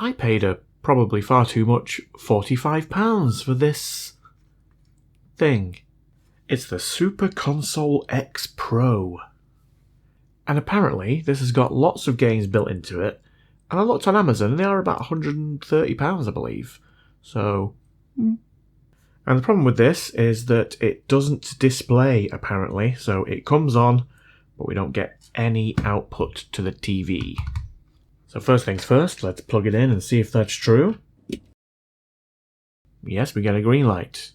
I paid probably far too much £45 for this thing. It's the Super Console X Pro. And apparently this has got lots of games built into it. And I looked on Amazon and they are about £130, I believe. So... And the problem with this is that it doesn't display, apparently. So it comes on, but we don't get any output to the TV. So first things first, let's plug it in and see if that's true. Yes, we get a green light.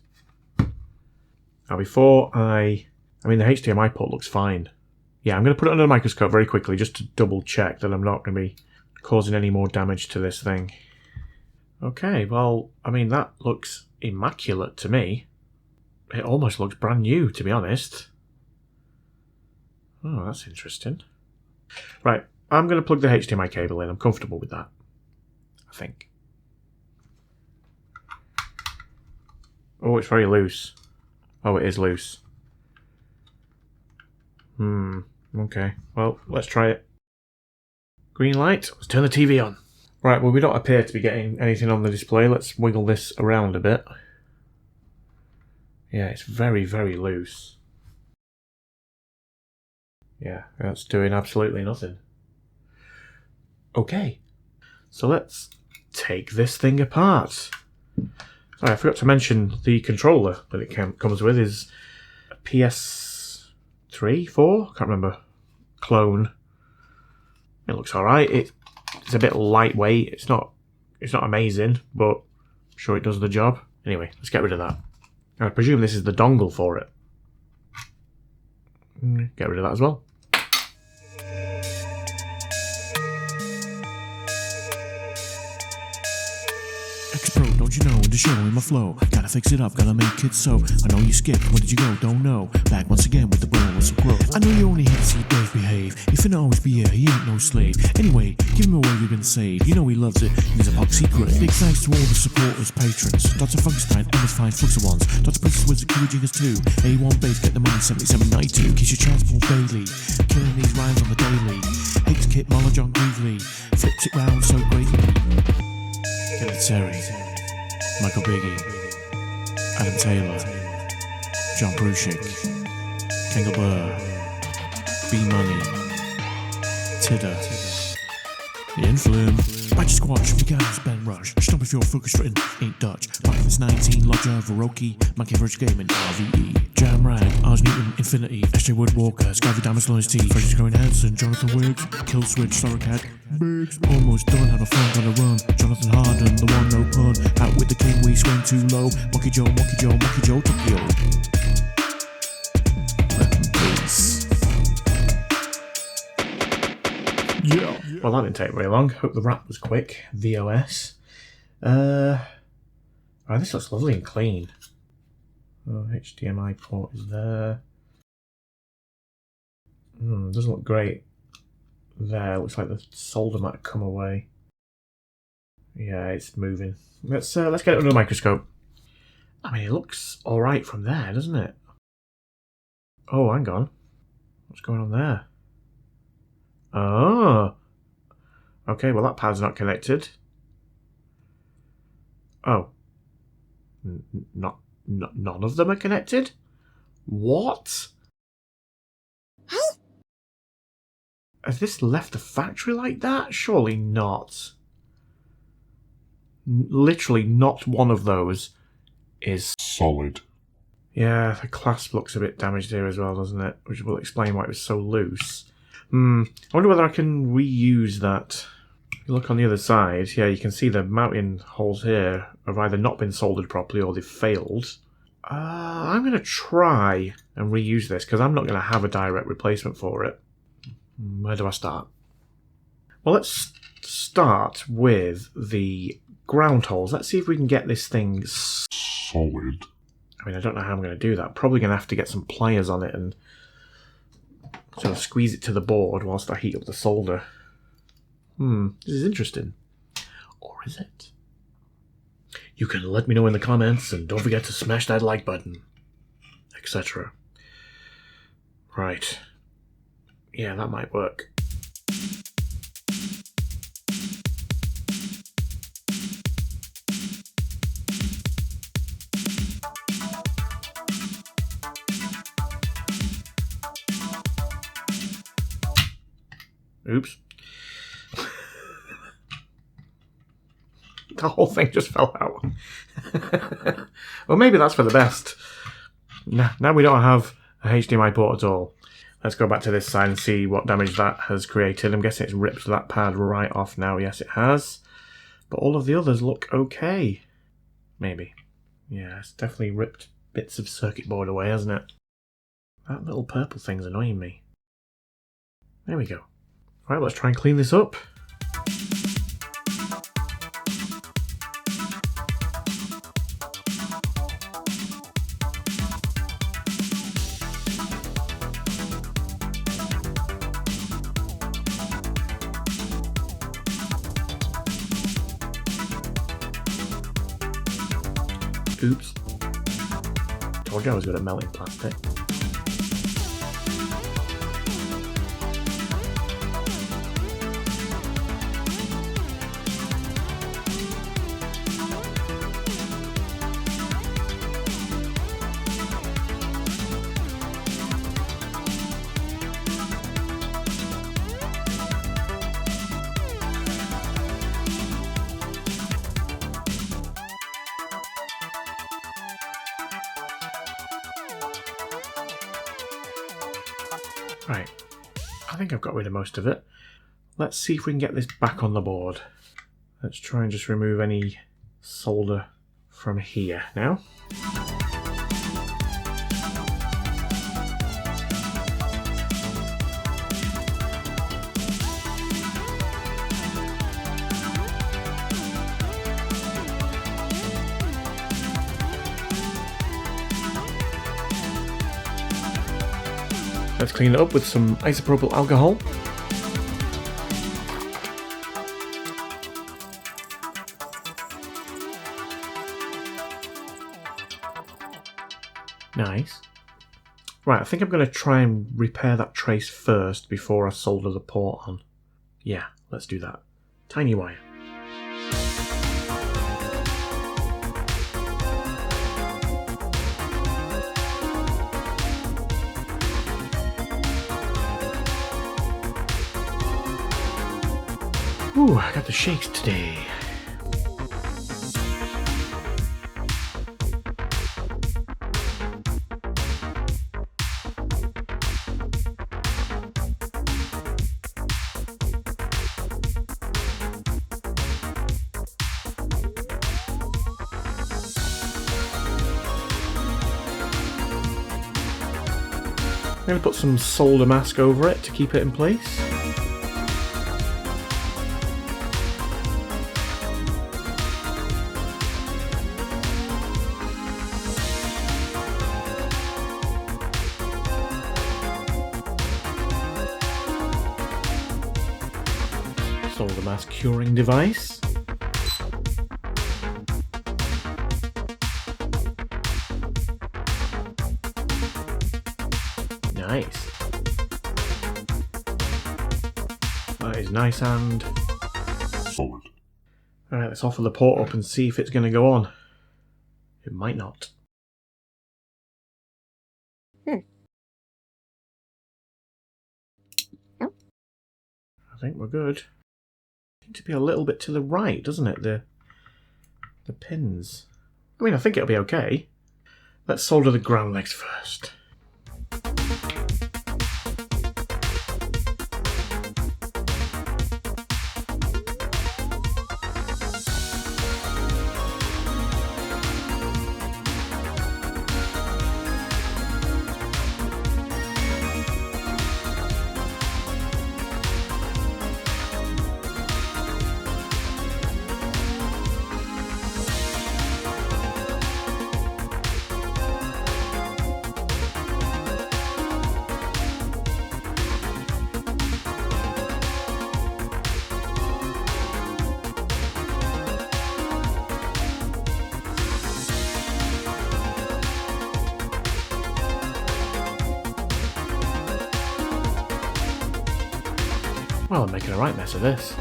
Now before the HDMI port looks fine. Yeah, I'm going to put it under the microscope very quickly just to double check that I'm not going to be causing any more damage to this thing. Okay, well, that looks immaculate to me. It almost looks brand new, to be honest. Oh, that's interesting. Right, I'm going to plug the HDMI cable in. I'm comfortable with that, I think. Oh, it's very loose. Oh, it is loose. Okay. Well, let's try it. Green light. Let's turn the TV on. Right, well, we don't appear to be getting anything on the display. Let's wiggle this around a bit. Yeah, it's very, very loose. Yeah, that's doing absolutely nothing. Okay. So let's take this thing apart. Sorry, I forgot to mention the controller that it comes with is a PS3, 4? Can't remember. Clone. It looks alright. It's a bit lightweight. It's not amazing, but I'm sure it does the job. Anyway, let's get rid of that. I presume this is the dongle for it. Get rid of that as well. X-Pro, don't you know, the show in my flow. Gotta fix it up, gotta make it so. I know you skipped, where did you go? Don't know. Back once again with the bro with some growth. I know you only here to see Dave behave. He finna always be here, he ain't no slave. Anyway, give him away, you're gonna save. You know he loves it, he's a epoxy grey. Big thanks to all the supporters, patrons. Dr. Funkenstein, Emma's Fine, Fluxer Ones. Dr. Princess Wizard, Kiwi Jiggers 2. A1 Base, get the money, 7792. Kiss your transport Bailey. Killing these rhymes on the daily. Hicks Kit, Marla John Greavely. Flips it round so greatly. Get it, Terry. Michael Biggie, Adam Taylor, John Prushik, Kendall Burr, B-Money, Tidder, Ian Flume, Magic Squash, Miguel's Ben Rush, Stomp if you're focused written, ain't Dutch, Marcus 19, Lodger, Varoki, Monkey Virgin Gaming, RVE, Jam Rag, Ars Newton, Infinity, SJ Woodwalker, Skyvy Damas Loyalty, Frederick Going Hansen, Jonathan Wiggs, Kill Switch, Sorrocat, Biggs, almost done, had a fun, gonna run, Jonathan Harden, the one no pun, out with the king, we swing too low, Monkey Joe, Tokyo. Peace. Yeah. Well, that didn't take very long. Hope the wrap was quick. VOS. This looks lovely and clean. Oh, HDMI port is there. Doesn't look great there. Looks like the solder might come away. Yeah, it's moving. Let's get it under the microscope. It looks alright from there, doesn't it? Oh, hang on. What's going on there? Oh. Okay, well that pad's not connected. Oh. None of them are connected? What? Has this left the factory like that? Surely not. Literally not one of those is solid. Yeah, the clasp looks a bit damaged here as well, doesn't it? Which will explain why it was so loose. I wonder whether I can reuse that. If you look on the other side, yeah, you can see the mounting holes here have either not been soldered properly or they've failed. I'm going to try and reuse this because I'm not going to have a direct replacement for it. Where do I start? Well, let's start with the ground holes. Let's see if we can get this thing solid. I don't know how I'm going to do that. Probably going to have to get some pliers on it and sort of squeeze it to the board whilst I heat up the solder. This is interesting. Or is it? You can let me know in the comments and don't forget to smash that like button, etc. Right. Yeah, that might work. Oops. The whole thing just fell out. Well, maybe that's for the best. Now we don't have a HDMI port at all. Let's go back to this side and see what damage that has created. I'm guessing it's ripped that pad right off now. Yes, it has. But all of the others look okay. Maybe. Yeah, it's definitely ripped bits of circuit board away, hasn't it? That little purple thing's annoying me. There we go. Right, let's try and clean this up. Oops. Told you I was good at melting plastic. Right, I think I've got rid of most of it. Let's see if we can get this back on the board. Let's try and just remove any solder from here now. Let's clean it up with some isopropyl alcohol. Nice. Right, I think I'm going to try and repair that trace first before I solder the port on. Yeah, let's do that. Tiny wire. Ooh, I got the shakes today. I'm going to put some solder mask over it to keep it in place. Solder mask curing device. Nice. That is nice and solid. Alright, let's offer the port up and see if it's going to go on. It might not. No. I think we're good. Seems to be a little bit to the right, doesn't it? The pins. I mean, I think it'll be okay. Let's solder the ground legs first. Well, I'm making a right mess of this.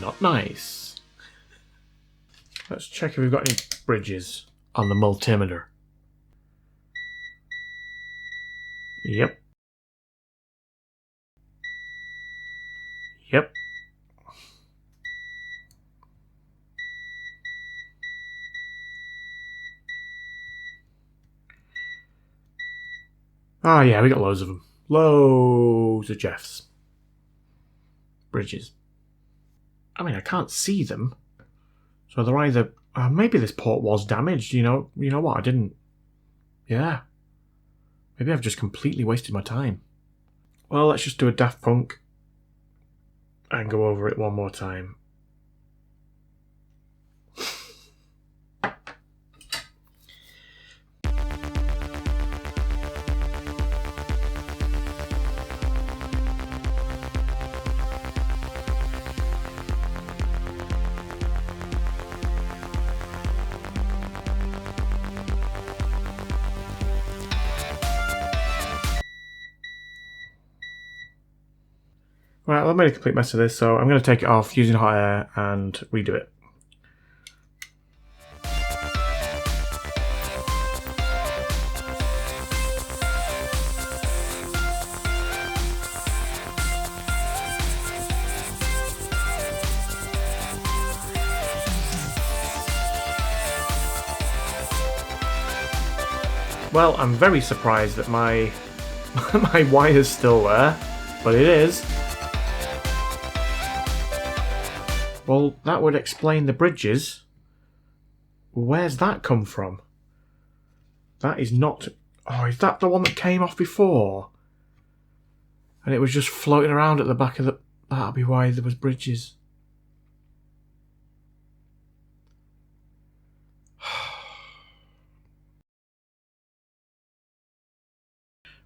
Not nice. Let's check if we've got any bridges on the multimeter. Yep. Yep. Ah, yeah, we got loads of them. Loads of Jeffs. Bridges. I mean, I can't see them. So they're either... maybe this port was damaged, you know what, I didn't... Yeah. Maybe I've just completely wasted my time. Well, let's just do a Daft Punk and go over it one more time. Right, well, I made a complete mess of this, so I'm going to take it off using hot air and redo it. Well, I'm very surprised that my my wire's still there, but it is. Well, that would explain the bridges. Where's that come from? That is not... Oh, is that the one that came off before? And it was just floating around at the back of the... That'll be why there was bridges.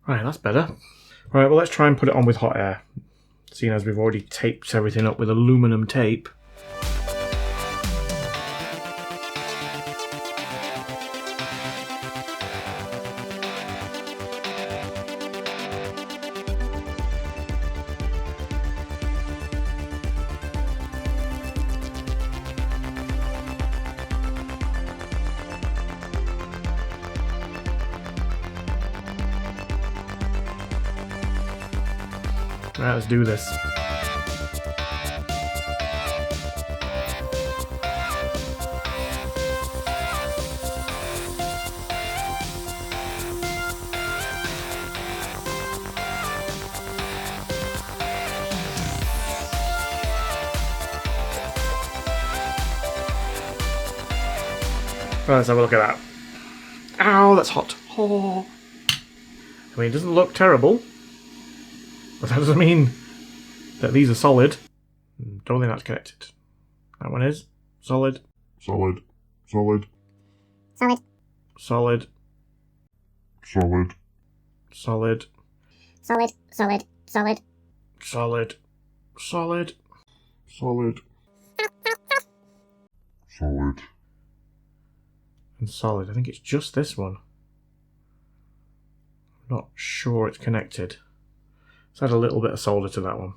Right, that's better. Right, well, let's try and put it on with hot air. Seeing as we've already taped everything up with aluminum tape. Right, let's do this. Right, let's have a look at that. Ow, that's hot. Oh. I mean, it doesn't look terrible. But that doesn't mean that these are solid. Don't think that's connected. That one is solid. Solid. Solid. Solid. Solid. Solid. Solid. Solid. Solid. Solid. Solid. Solid. Solid. Solid. And solid. I think it's just this one. I'm not sure it's connected. Let's add a little bit of solder to that one.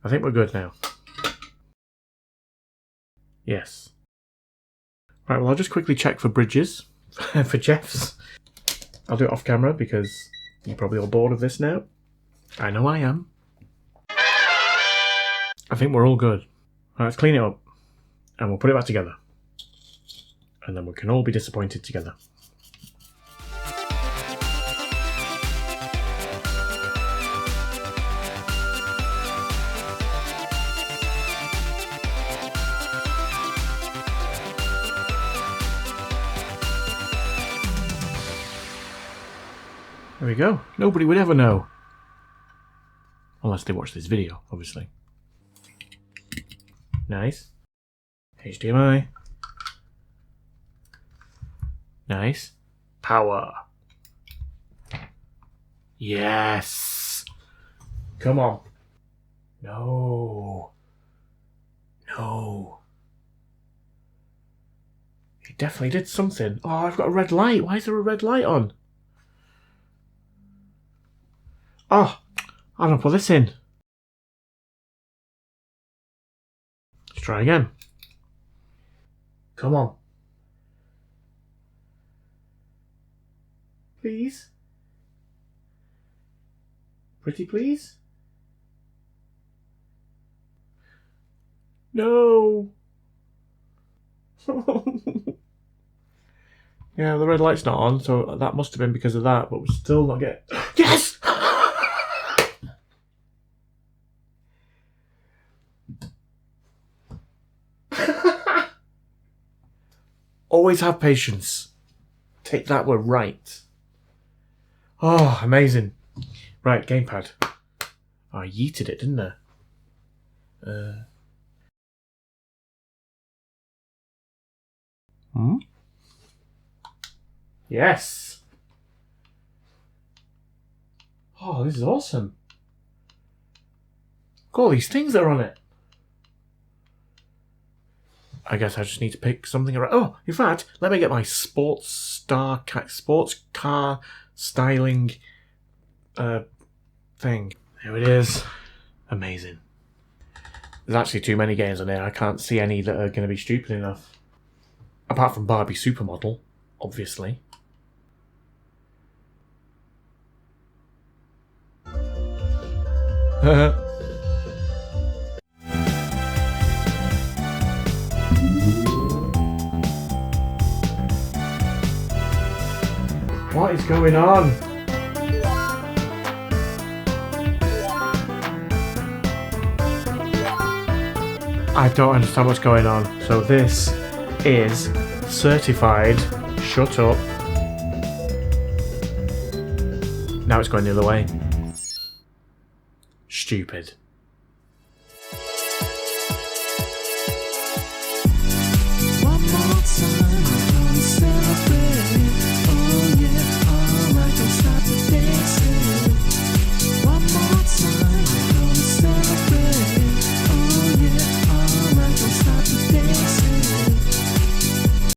I think we're good now. Yes. Right, well, I'll just quickly check for bridges, for Jeffs. I'll do it off camera because you're probably all bored of this now. I know I am. I think we're all good. Right, let's clean it up and we'll put it back together. And then we can all be disappointed together. There we go. Nobody would ever know. Unless they watch this video, obviously. Nice. HDMI. Nice. Power. Yes. Come on. No. No. He definitely did something. Oh, I've got a red light. Why is there a red light on? Oh, I'm going to put this in. Let's try again. Come on. Please? Pretty please? No! Yeah, the red light's not on, so that must have been because of that, but we're still not getting... Yes! Always have patience. Take that, we're right. Oh, amazing. Right, gamepad. Oh, I yeeted it, didn't I? Yes! Oh, this is awesome. Look at all these things that are on it. I guess I just need to pick something around. Oh, in fact, let me get my sports car styling thing. Here it is. Amazing. There's actually too many games on there. I can't see any that are going to be stupid enough. Apart from Barbie Supermodel, obviously. What is going on? I don't understand what's going on. So this is certified. Shut up. Now it's going the other way. Stupid.